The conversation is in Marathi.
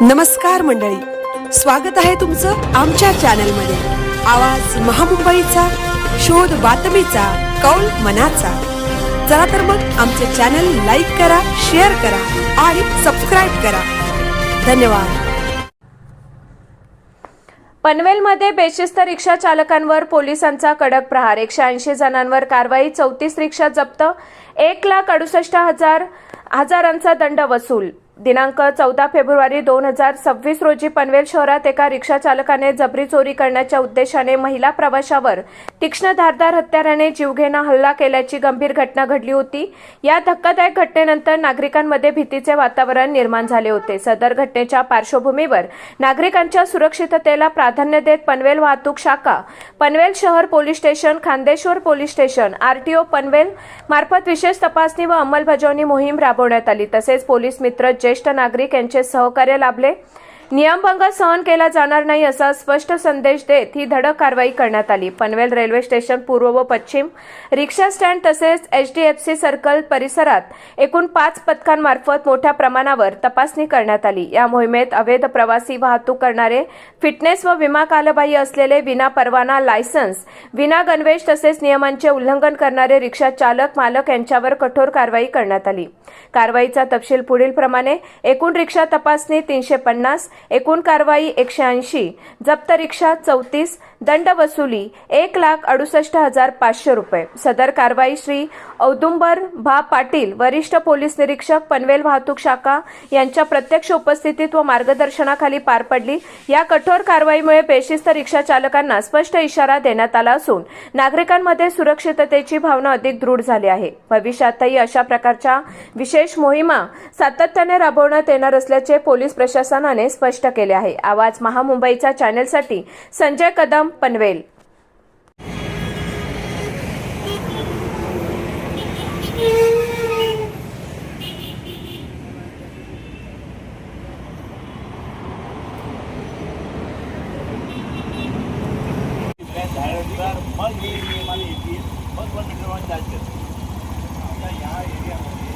नमस्कार मंडळी, स्वागत आहे तुमचं आमच्या चॅनलमध्ये। आवाज महामुंबईचा, शोध बातमीचा, कौल मनाचा। चला तर मग आमचे चॅनल लाईक करा, शेअर करा आणि सबस्क्राइब करा। धन्यवाद। पनवेलमध्ये बेशिस्त रिक्षा चालकांवर पोलिसांचा कडक प्रहार। 180 जणांवर कारवाई, 34 रिक्षा जप्त, 1,68,000 दंड वसूल। दिनांक 14 फेब्रुवारी 2026 रोजी पनवेल शहरात एका रिक्षा चालकाने जबरी चोरी करण्याच्या उद्देशाने महिला प्रवाशावर तीक्ष्ण धारदार हत्याराने जीवघेणा हल्ला केल्याची गंभीर घटना घडली होती। या धक्कादायक घटनेनंतर नागरिकांमध्ये भीतीचे वातावरण निर्माण झाले होते। सदर घटनेच्या पार्श्वभूमीवर नागरिकांच्या सुरक्षिततेला प्राधान्य देत पनवेल वाहतूक शाखा, पनवेल शहर police station, Khandeshwar police station, RTO Panvel मार्फत विशेष तपासणी व अंमलबजावणी मोहीम राबवण्यात आली। तसेच पोलीस मित्र, ज्येष्ठ नागरिक यांचे सहकार्य लाभले। नियमभंग सहन केला जाणार नाही असा स्पष्ट संदेश देत ही धडक कारवाई करण्यात आली। पनवेल रेल्वे स्टेशन पूर्व व पश्चिम, रिक्षा स्टँड तसेच HDFC सर्कल परिसरात एकूण 5 पथकांमार्फत मोठ्या प्रमाणावर तपासणी करण्यात आली। या मोहिमेत अवैध प्रवासी वाहतूक करणारे, फिटनेस व विमा कालबाह्य असलेले, विना परवाना, लायसन्स, विना गणवेश तसेच नियमांचे उल्लंघन करणारे रिक्षा चालक मालक यांच्यावर कठोर कारवाई करण्यात आली। कारवाईचा तपशील पुढील प्रमाणे: एकूण रिक्षा तपासणी 350, एकूण कारवाई 180, जप्त रिक्षा 34, दंड वसुली 1,68,500 रुपये। सदर कारवाई श्री औदुंबर भा पाटील, वरिष्ठ पोलीस निरीक्षक, पनवेल वाहतूक शाखा यांच्या प्रत्यक्ष उपस्थितीत व मार्गदर्शनाखाली पार पडली। या कठोर कारवाईमुळे बेशिस्त रिक्षा चालकांना स्पष्ट इशारा देण्यात आला असून नागरिकांमध्ये सुरक्षिततेची भावना अधिक दृढ झाली आहे। भविष्यातही अशा प्रकारच्या विशेष मोहिमा सातत्याने राबवण्यात येणार असल्याचे पोलीस प्रशासनाने स्पष्ट केले आहे। आवाज महामुंबईच्या चॅनलसाठी संजय कदम, पनवेल। मग हे नियमाने येतील, मग 1 मीटरवर चार्ज करतील। आता या एरियामध्ये